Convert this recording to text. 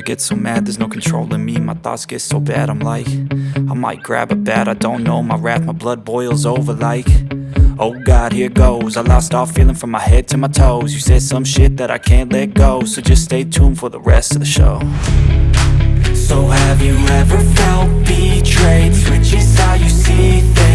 get so mad, there's no controlling me. My thoughts get so bad, I'm like, I might grab a bat, I don't know. My wrath, my blood boils over like, oh God, here goes. I lost all feeling from my head to my toes. You said some shit that I can't let go, so just stay tuned for the rest of the show. So have you ever felt betrayed? Switches how you see things.